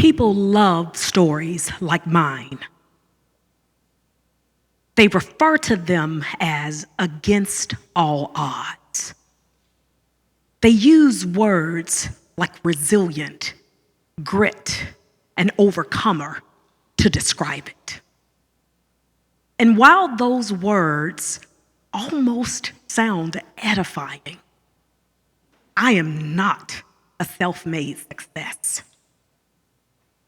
People love stories like mine. They refer to them as against all odds. They use words like resilient, grit, and overcomer to describe it. And while those words almost sound edifying, I am not a self-made success.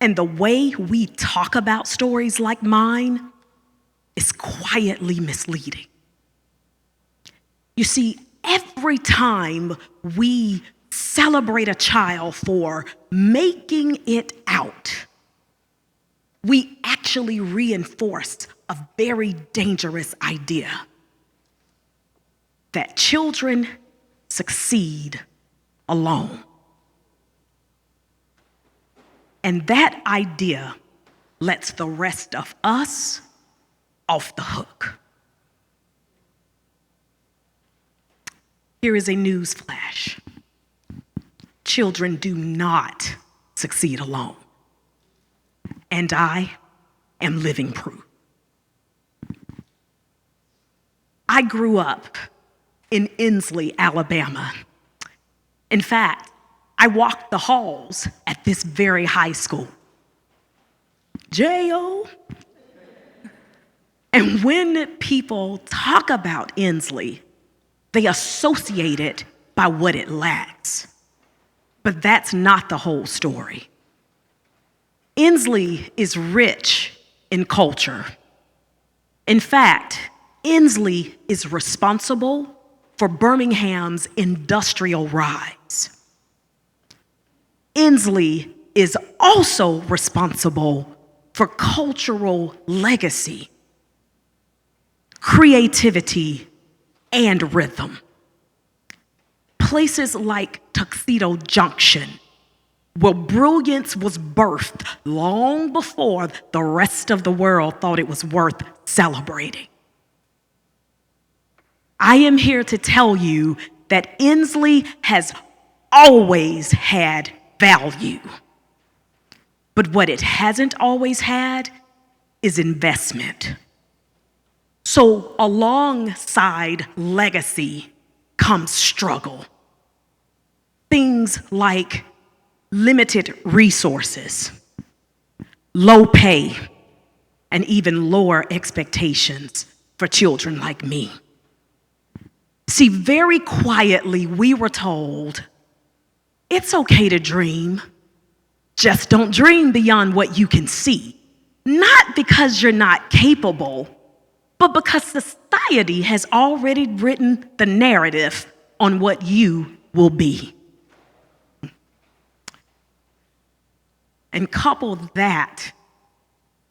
And the way we talk about stories like mine is quietly misleading. You see, every time we celebrate a child for making it out, we actually reinforce a very dangerous idea that children succeed alone. And that idea lets the rest of us off the hook. Here is a news flash. Children do not succeed alone. And I am living proof. I grew up in Ensley, Alabama. In fact, I walked the halls at this very high school. J.O. And when people talk about Ensley, they associate it by what it lacks. But that's not the whole story. Ensley is rich in culture. In fact, Ensley is responsible for Birmingham's industrial rise. Ensley is also responsible for cultural legacy, creativity, and rhythm. Places like Tuxedo Junction, where brilliance was birthed long before the rest of the world thought it was worth celebrating. I am here to tell you that Ensley has always had value. But what it hasn't always had is investment. So alongside legacy comes struggle. Things like limited resources, low pay, and even lower expectations for children like me. See, very quietly, we were told, it's okay to dream, just don't dream beyond what you can see. Not because you're not capable, but because society has already written the narrative on what you will be. And couple that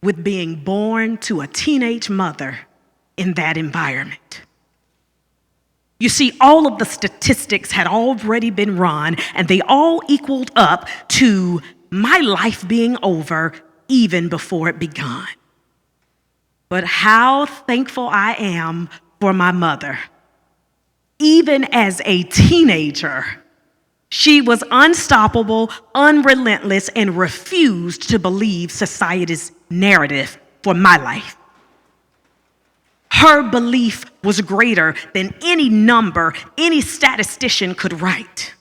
with being born to a teenage mother in that environment. You see, all of the statistics had already been run, and they all equaled up to my life being over even before it began. But how thankful I am for my mother. Even as a teenager, she was unstoppable, unrelentless, and refused to believe society's narrative for my life. Her belief was greater than any number any statistician could write.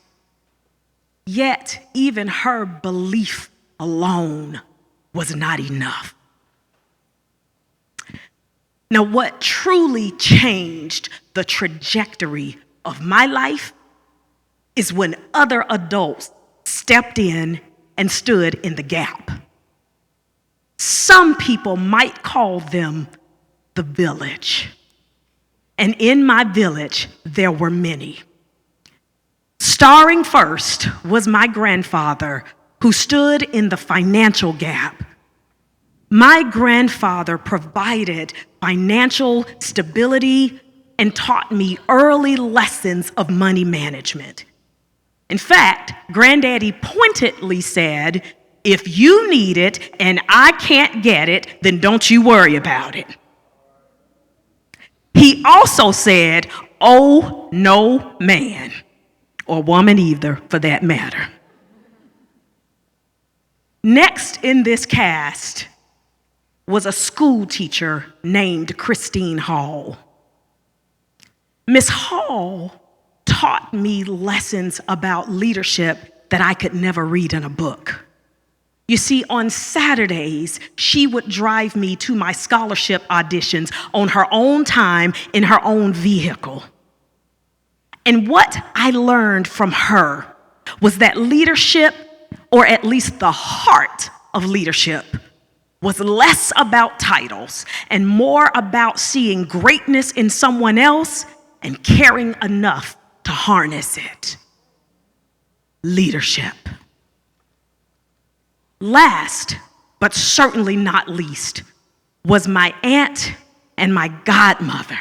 Yet, even her belief alone was not enough. Now, what truly changed the trajectory of my life is when other adults stepped in and stood in the gap. Some people might call them the village. And in my village, there were many. Starring first was my grandfather, who stood in the financial gap. My grandfather provided financial stability and taught me early lessons of money management. In fact, Granddaddy pointedly said, if you need it and I can't get it, then don't you worry about it. He also said, oh, no man, or woman either, for that matter. Next in this cast was a school teacher named Christine Hall. Miss Hall taught me lessons about leadership that I could never read in a book. You see, on Saturdays, she would drive me to my scholarship auditions on her own time in her own vehicle. And what I learned from her was that leadership, or at least the heart of leadership, was less about titles and more about seeing greatness in someone else and caring enough to harness it. Leadership. Last, but certainly not least, was my aunt and my godmother.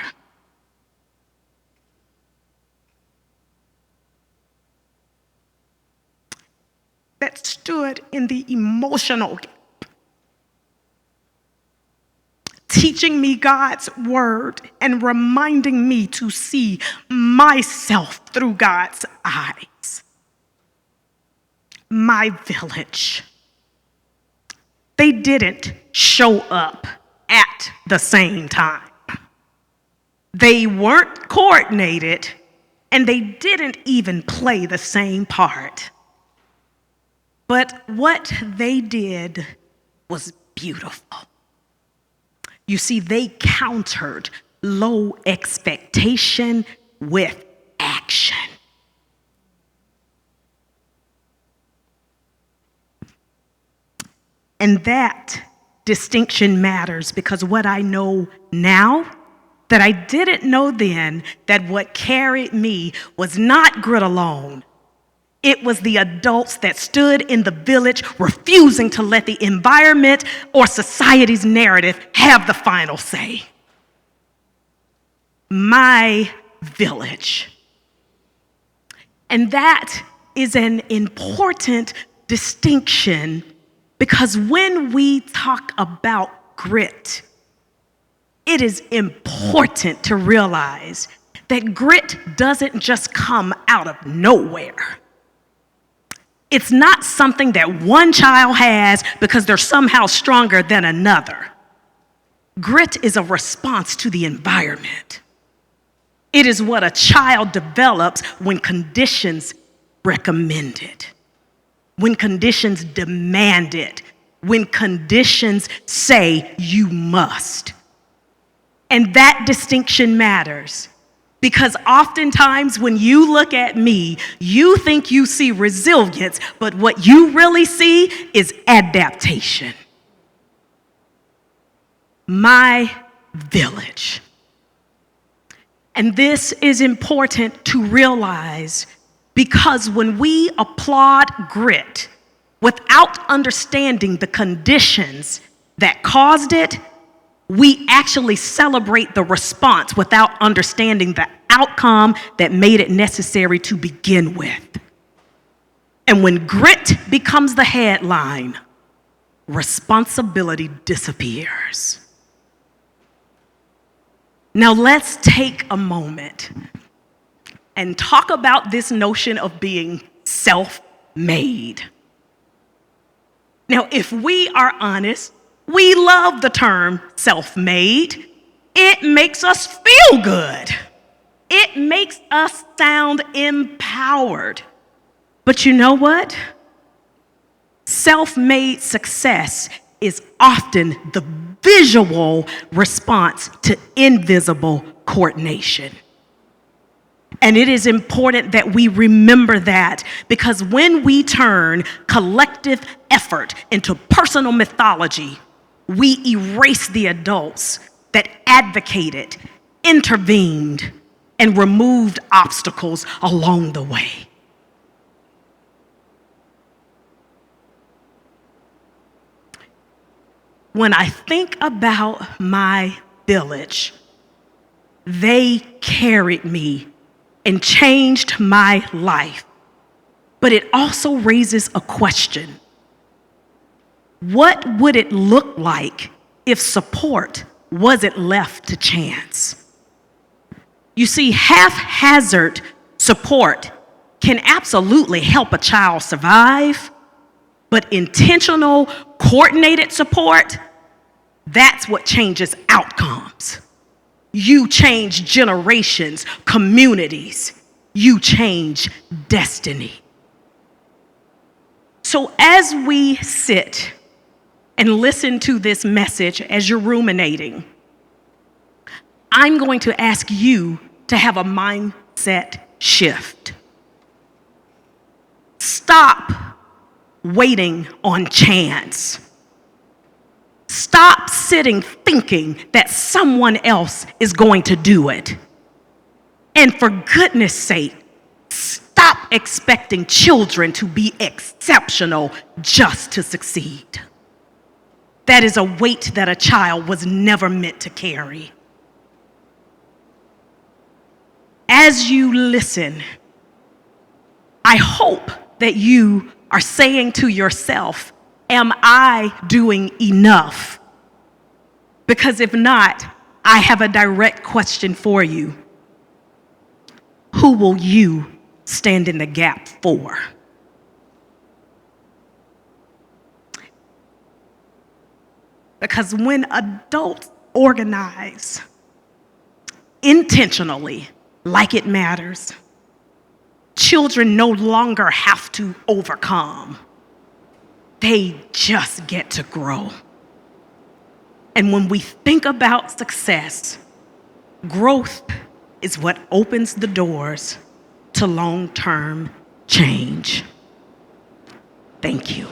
That stood in the emotional gap, teaching me God's word and reminding me to see myself through God's eyes. My village. They didn't show up at the same time. They weren't coordinated, and they didn't even play the same part. But what they did was beautiful. You see, they countered low expectation with action. And that distinction matters because what I know now that I didn't know then, that what carried me was not grit alone. It was the adults that stood in the village refusing to let the environment or society's narrative have the final say. My village. And that is an important distinction because when we talk about grit, it is important to realize that grit doesn't just come out of nowhere. It's not something that one child has because they're somehow stronger than another. Grit is a response to the environment. It is what a child develops when conditions recommend it, when conditions demand it, when conditions say you must. And that distinction matters because oftentimes when you look at me, you think you see resilience, but what you really see is adaptation. My village. And this is important to realize because when we applaud grit without understanding the conditions that caused it, we actually celebrate the response without understanding the outcome that made it necessary to begin with. And when grit becomes the headline, responsibility disappears. Now let's take a moment and talk about this notion of being self-made. Now, if we are honest, we love the term self-made. It makes us feel good. It makes us sound empowered. But you know what? Self-made success is often the visual response to invisible coordination. And it is important that we remember that because when we turn collective effort into personal mythology, we erase the adults that advocated, intervened, and removed obstacles along the way. When I think about my village, they carried me and changed my life. But it also raises a question. What would it look like if support wasn't left to chance? You see, haphazard support can absolutely help a child survive, But intentional, coordinated support, that's what changes outcomes. You change generations, communities. You change destiny. So as we sit and listen to this message as you're ruminating, I'm going to ask you to have a mindset shift. Stop waiting on chance. Stop sitting thinking that someone else is going to do it. And for goodness sake, stop expecting children to be exceptional just to succeed. That is a weight that a child was never meant to carry. As you listen, I hope that you are saying to yourself, am I doing enough? Because if not, I have a direct question for you. Who will you stand in the gap for? Because when adults organize intentionally, like it matters, children no longer have to overcome. They just get to grow. And when we think about success, growth is what opens the doors to long-term change. Thank you.